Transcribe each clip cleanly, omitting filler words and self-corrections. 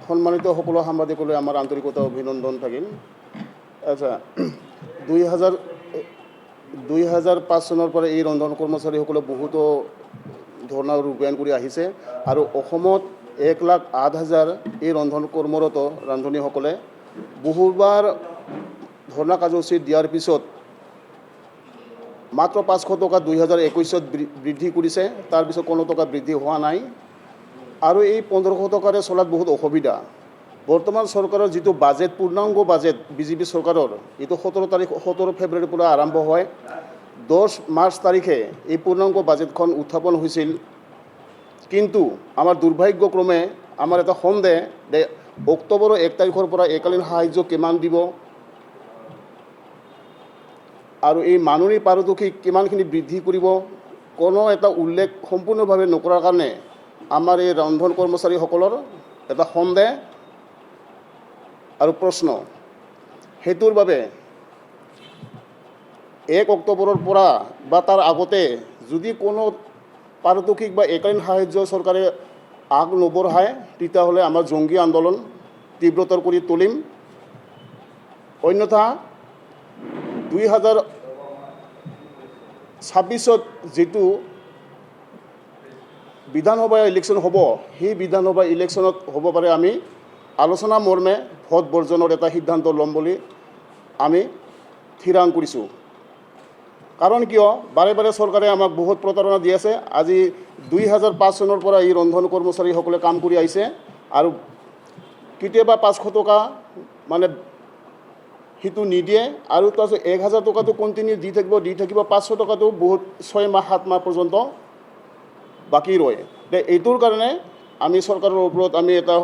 সম্মানিত সকলো সাংবাদিকলৈ আমাৰ আন্তৰিকতা অভিনন্দন থাকিল। আচ্ছা, 2005 চনৰ পৰা এই ৰন্ধন কৰ্মচাৰীসকলে বহুতো ধৰ্ণা ৰূপায়ণ কৰি আহিছে আৰু অসমত 1,08,000 এই ৰন্ধন কৰ্মৰত ৰান্ধনীসকলে বহুবাৰ ধৰ্ণা কাৰ্যসূচী দিয়াৰ পিছত মাত্ৰ 500 টকা 2021ত বৃদ্ধি কৰিছে, তাৰপিছত কোনো টকা বৃদ্ধি হোৱা নাই আৰু এই 1500 টকাৰে চলাত বহুত অসুবিধা। বৰ্তমান চৰকাৰৰ যিটো বাজেট, পূৰ্ণাংগ বাজেট বিজেপি চৰকাৰৰ, এইটো 17 ফেব্ৰুৱাৰীৰ পৰা আৰম্ভ হয়। 10 মাৰ্চ তাৰিখে এই পূৰ্ণাংগ বাজেটখন উত্থাপন হৈছিল, কিন্তু আমাৰ দুৰ্ভাগ্যক্ৰমে আমাৰ এটা সন্দেহ যে অক্টোবৰৰ 1 তাৰিখৰ পৰা এককালীন সাহায্য কিমান দিব আৰু এই মাননি পাৰিতোষিক কিমানখিনি বৃদ্ধি কৰিব, কোনো এটা উল্লেখ সম্পূৰ্ণভাৱে নকৰাৰ কাৰণে আমাৰ এই ৰন্ধন কৰ্মচাৰীসকলৰ এটা সন্দেহ আৰু প্ৰশ্ন। সেইটোৰ বাবে 1 অক্টোবৰৰ পৰা বা তাৰ আগতে যদি কোনো পাৰিতোষিক বা এককালীন সাহায্য চৰকাৰে আগ নবঢ়ায়, তেতিয়াহ'লে আমাৰ জংগী আন্দোলন তীব্ৰতৰ কৰি তুলিম। অন্যথা 2026ত যিটো বিধানসভা ইলেকশ্যন হ'ব, সেই বিধানসভা ইলেকশ্যনত হ'ব পাৰে আমি আলোচনা মৰ্মে ভোট বৰ্জনৰ এটা সিদ্ধান্ত ল'ম বুলি আমি থিৰাং কৰিছোঁ। কাৰণ কিয়, বাৰে বাৰে চৰকাৰে আমাক বহুত প্ৰতাৰণা দি আছে। আজি 2005 চনৰ পৰা এই ৰন্ধন কৰ্মচাৰীসকলে কাম কৰি আহিছে আৰু কেতিয়াবা 500 টকা মানে সেইটো নিদিয়ে আৰু তাৰপিছত 1000 টকাটো কণ্টিনিউ দি থাকিব 500 টকাটো বহুত 6 মাহ 7 মাহ পৰ্যন্ত বাকী ৰয়। এইটোৰ কাৰণে আমি চৰকাৰৰ ওপৰত আমি এটা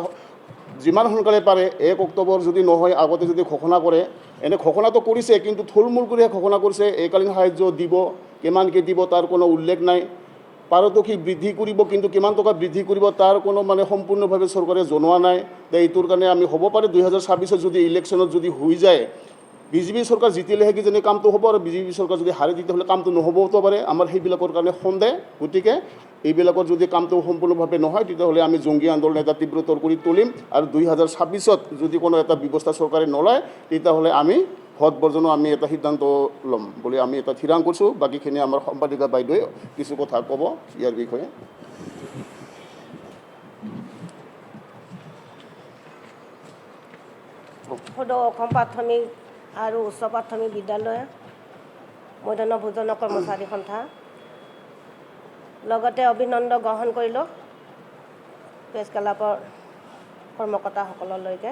যিমান সোনকালে পাৰে 1 অক্টোবৰ যদি নহয় আগতে যদি ঘোষণা কৰে, এনে ঘোষণাটো কৰিছে কিন্তু থুলমূল কৰিহে ঘোষণা কৰিছে। এককালীন সাহায্য দিব, কিমানকৈ দিব তাৰ কোনো উল্লেখ নাই। পাৰিতোষিক বৃদ্ধি কৰিব, কিন্তু কিমান টকা বৃদ্ধি কৰিব তাৰ কোনো মানে সম্পূৰ্ণভাৱে চৰকাৰে জনোৱা নাই। এইটোৰ কাৰণে আমি হ'ব পাৰে 2026ত যদি ইলেকশ্যনত যদি হৈ যায়, বিজেপি চৰকাৰ জিতিলেহে কিজানি কামটো হ'ব আৰু বিজেপি চৰকাৰ যদি হাৰে তেতিয়াহ'লে কামটো নহ'বও পাৰে। আমাৰ সেইবিলাকৰ কাৰণে সন্দেহ। গতিকে এইবিলাকৰ যদি কামটো সম্পূৰ্ণভাৱে নহয়, তেতিয়াহ'লে আমি জংগী আন্দোলন এটা তীব্ৰতৰ কৰি তুলিম আৰু 2026ত যদি কোনো এটা ব্যৱস্থা চৰকাৰে নলয়, তেতিয়াহ'লে আমি ভোট বৰ্জনৰ আমি এটা সিদ্ধান্ত ল'ম বুলি আমি এটা থিৰাং কৰিছোঁ। বাকীখিনি আমাৰ সম্পাদিকা বাইদেৱে কিছু কথা ক'ব ইয়াৰ বিষয়ে। সদৌ অসম প্ৰাথমিক আৰু উচ্চ প্ৰাথমিক বিদ্যালয় মধ্যাহ্ন ভোজন কৰ্মচাৰী সন্থা লগতে অভিনন্দন গ্ৰহণ কৰিলোঁ প্ৰেছ ক্লাবৰ কৰ্মকৰ্তাসকললৈকে।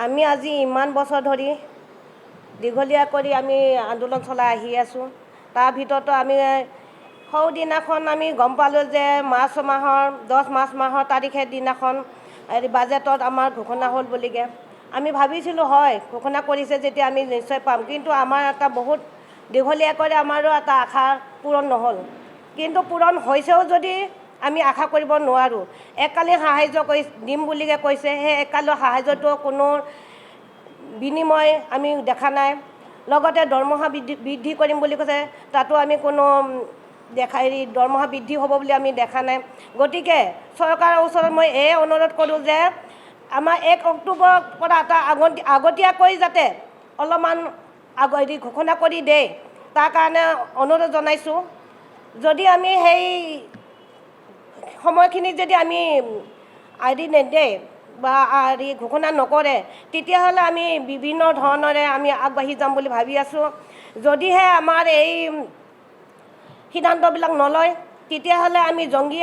আমি আজি ইমান বছৰ ধৰি দীঘলীয়া কৰি আমি আন্দোলন চলাই আহি আছোঁ। তাৰ ভিতৰতো আমি সৌদিনাখন আমি গম পালোঁ যে মাৰ্চ মাহৰ 10 মাৰ্চ মাহৰ তাৰিখে দিনাখন বাজেটত আমাৰ ঘোষণা হ'ল বুলিকে আমি ভাবিছিলোঁ হয় ঘোষণা কৰিছে যেতিয়া আমি নিশ্চয় পাম, কিন্তু আমাৰ এটা বহুত দীঘলীয়া কৰি আমাৰো এটা আশা পূৰণ নহ'ল। কিন্তু পূৰণ হৈছেও যদি আমি আশা কৰিব নোৱাৰোঁ। এককালীন সাহায্য দিম বুলিকে কৈছে, সেই এককালীন সাহায্যটো কোনো বিনিময় আমি দেখা নাই। লগতে দৰমহা বৃদ্ধি কৰিম বুলি কৈছে, তাতো আমি কোনো দৰমহা বৃদ্ধি হ'ব বুলি আমি দেখা নাই। গতিকে চৰকাৰৰ ওচৰত মই এই অনুৰোধ কৰোঁ যে আমাৰ 1 অক্টোবৰৰ পৰা এটা আগতীয়াকৈ যাতে অলপমান ঘোষণা কৰি দিয়ে, তাৰ কাৰণে অনুৰোধ জনাইছোঁ। যদি আমি সেই সময়খিনিত যদি আমি নিদিয়ে বা ঘোষণা নকৰে, তেতিয়াহ'লে আমি বিভিন্ন ধৰণেৰে আমি আগবাঢ়ি যাম বুলি ভাবি আছোঁ। যদিহে আমাৰ এই সিদ্ধান্তবিলাক নলয়, তেতিয়াহ'লে আমি জংগী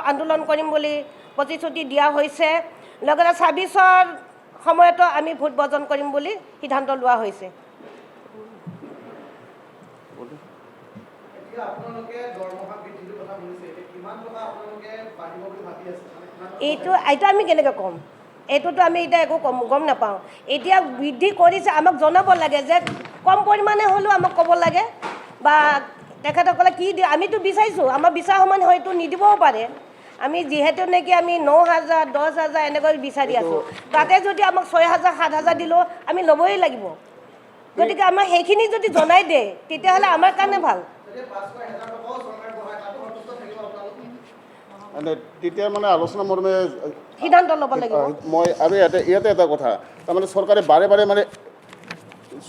আন্দোলন কৰিম বুলি প্ৰতিশ্ৰুতি দিয়া হৈছে। লগতে 26ৰ সময়তো আমি ভোট বৰ্জন কৰিম বুলি সিদ্ধান্ত লোৱা হৈছে। এইটো আমি কেনেকৈ ক'ম? এইটোতো আমি এতিয়া একো গম নাপাওঁ। এতিয়া বৃদ্ধি কৰিছে, আমাক জনাব লাগে যে কম পৰিমাণে হ'লেও আমাক ক'ব লাগে বা তেখেতসকলে কি দিয়ে। আমিতো বিচাৰিছোঁ, আমাৰ বিচাৰ সমান হয়তো নিদিবও পাৰে। আমি যিহেতু নেকি আমি 9,000 10,000 এনেকৈ বিচাৰি আছোঁ, তাতে যদি আমাক 6,000 7,000 দিলেও আমি ল'বই লাগিব। গতিকে আমাক সেইখিনি যদি জনাই দিয়ে তেতিয়াহ'লে আমাৰ কাৰণে ভাল। মানে তেতিয়া মানে আলোচনা মৰ্মে সিদ্ধান্ত ল'ব লাগিব মই আৰু ইয়াতে এটা কথা তাৰমানে চৰকাৰে বাৰে বাৰে মানে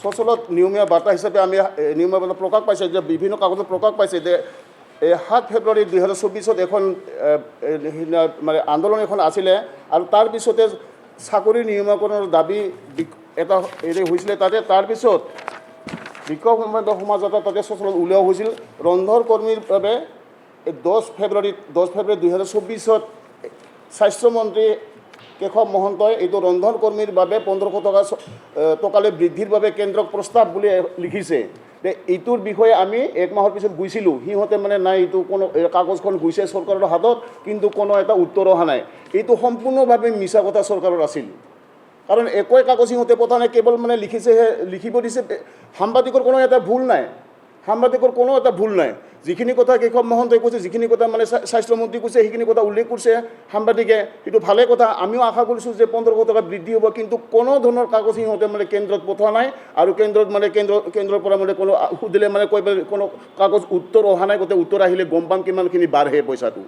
চচলত নিয়মীয়া বাৰ্তা হিচাপে আমি নিয়মীয়া বাৰ্তা প্ৰকাশ পাইছে যে বিভিন্ন কাগজত প্ৰকাশ পাইছে যে 7 ফেব্ৰুৱাৰী 2024 এখন মানে আন্দোলন এখন আছিলে আৰু তাৰপিছতে চাকৰি নিয়মীয়াকৰণৰ দাবী এটা হেৰি হৈছিলে তাতে তাৰপিছত বিক্ষোভ সমাজ এটা তাতে চচলত উলিওৱা হৈছিল ৰন্ধন কৰ্মীৰ বাবে 10 ফেব্ৰুৱাৰী 2024 স্বাস্থ্যমন্ত্ৰী কেশৱ মহন্তই এইটো ৰন্ধন কৰ্মীৰ বাবে 1500 টকালৈ বৃদ্ধিৰ বাবে কেন্দ্ৰক প্ৰস্তাৱ বুলি লিখিছে যে এইটোৰ বিষয়ে আমি এক মাহৰ পিছত গৈছিলোঁ সিহঁতে মানে নাই এইটো কোনো কাগজখন গৈছে চৰকাৰৰ হাতত কিন্তু কোনো এটা উত্তৰ অহা নাই এইটো সম্পূৰ্ণভাৱে মিছা কথা চৰকাৰৰ আছিল কাৰণ একোৱে কাগজ সিহঁতে পঠা নাই কেৱল মানে লিখিব দিছে সাংবাদিকৰ কোনো এটা ভুল নাই যিখিনি কথা কেশৱ মহন্তই কৈছে যিখিনি কথা মানে স্বাস্থ্যমন্ত্ৰী কৈছে সেইখিনি কথা উল্লেখ কৰিছে সাংবাদিকে সেইটো ভালে কথা আমিও আশা কৰিছোঁ যে 1500 টকা বৃদ্ধি হ'ব কিন্তু কোনো ধৰণৰ কাগজ সিহঁতে মানে কেন্দ্ৰত পঠোৱা নাই আৰু কেন্দ্ৰত মানে কেন্দ্ৰৰ পৰা মানে কোনো সুধিলে মানে কোনো কাগজ উত্তৰ অহা নাই গোটেই উত্তৰ আহিলে গম পাম কিমানখিনি বাঢ়ে পইচাটো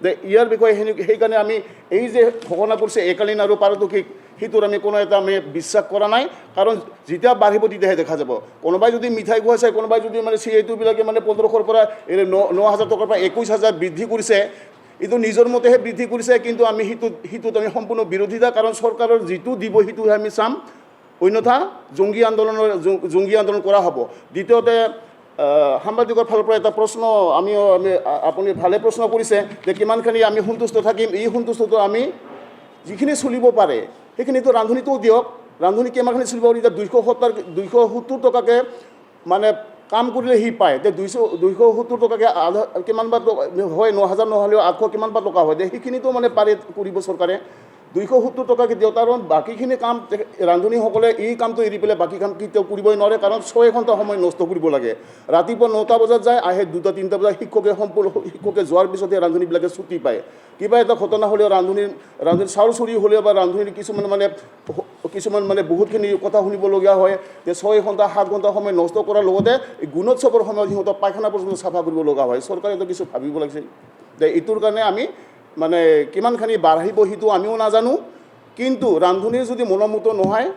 যে ইয়াৰ বিষয়ে সেইকাৰণে আমি এই যে ঘোষণা কৰিছে একালীন আৰু পাৰিতোষিক সেইটোৰ আমি কোনো এটা আমি বিশ্বাস কৰা নাই কাৰণ যেতিয়া বাঢ়িব তেতিয়াহে দেখা যাব কোনোবাই যদি মিঠাই খুৱাইছে কোনোবাই যদি মানে চিএইটোবিলাকে মানে 1500ৰ পৰা 9000 টকাৰ পৰা 21000 বৃদ্ধি কৰিছে এইটো নিজৰ মতেহে বৃদ্ধি কৰিছে কিন্তু আমি সেইটোত আমি সম্পূৰ্ণ বিৰোধিতা কাৰণ চৰকাৰৰ যিটো দিব সেইটোহে আমি চাম অন্যথা জংগী আন্দোলন কৰা হ'ব দ্বিতীয়তে সাংবাদিকৰ ফালৰ পৰা এটা প্ৰশ্ন আপুনি ভালে প্ৰশ্ন কৰিছে যে কিমানখিনি আমি সন্তুষ্ট থাকিম এই সন্তুষ্টটো আমি যিখিনি চলিব পাৰে সেইখিনিতো ৰান্ধনীটোও দিয়ক ৰান্ধনী কিমানখিনি চলিব এতিয়া 270 টকাকৈ মানে কাম কৰিলে সি পায় এতিয়া 270 টকাকৈ কিমান বা হয় 9000 নহ'লেও 800 কিমান বা টকা হয় সেইখিনিতো মানে পাৰে কৰিব চৰকাৰে 270 টকাকৈ দিয়ক কাৰণ বাকীখিনি কাম ৰান্ধনীসকলে এই কামটো এৰি পেলাই বাকী কাম কেতিয়াও কৰিবই নোৱাৰে কাৰণ 6 ঘণ্টা সময় নষ্ট কৰিব লাগে ৰাতিপুৱা 9টা বজাত যায় আহে 2টা-3টা বজাত শিক্ষকে যোৱাৰ পিছতে ৰান্ধনীবিলাকে ছুটি পায় কিবা এটা ঘটনা হ'লেও ৰান্ধনীৰ চাউল চুৰি হ'লেও বা ৰান্ধনীৰ কিছুমান মানে বহুতখিনি কথা শুনিবলগীয়া হয় যে 6 ঘণ্টা 7 ঘণ্টা সময় নষ্ট কৰাৰ লগতে গুণোৎসৱৰ সময়ত সিহঁতক পায়খানা পৰ্যন্ত চাফা কৰিব লগা হয় চৰকাৰেতো কিছু ভাবিব লাগিছিল যে এইটোৰ কাৰণে আমি মানে কিমানখিনি বাঢ়িব সেইটো আমিও নাজানো কিন্তু ৰান্ধনীৰ যদি মনোমত নহয়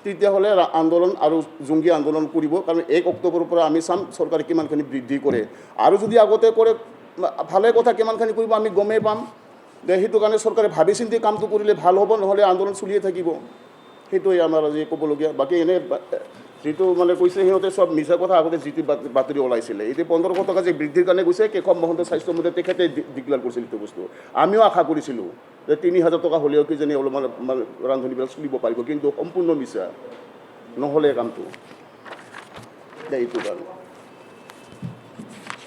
তেতিয়াহ'লে আন্দোলন আৰু জংগী আন্দোলন কৰিব কাৰণ 1 অক্টোবৰৰ পৰা আমি চাম চৰকাৰে কিমানখিনি বৃদ্ধি কৰে আৰু যদি আগতে কৰে ভালে কথা কিমানখিনি কৰিব আমি গমেই পাম যে সেইটো কাৰণে চৰকাৰে ভাবি চিন্তি কামটো কৰিলে ভাল হ'ব নহ'লে আন্দোলন চলিয়ে থাকিব সেইটোৱে আমাৰ আজি ক'বলগীয়া বাকী এনে যিটো মানে কৈছে সিহঁতে চব মিছা কথা আগতে যিটো বাতৰি ওলাইছিলে এতিয়া 1500 টকা যে বৃদ্ধিৰ কাৰণে গৈছে কেশৱ মহন্ত স্বাস্থ্যমন্ত্ৰী তেখেতে ডিক্লেয়াৰ কৰিছিল এইটো বস্তু আমিও আশা কৰিছিলোঁ যে 3000 টকা হ'লেও কিজানি অলপমান ৰান্ধনীবিলাক চলিব পাৰিব কিন্তু সম্পূৰ্ণ মিছা নহ'লে কামটো এইটো কাৰণে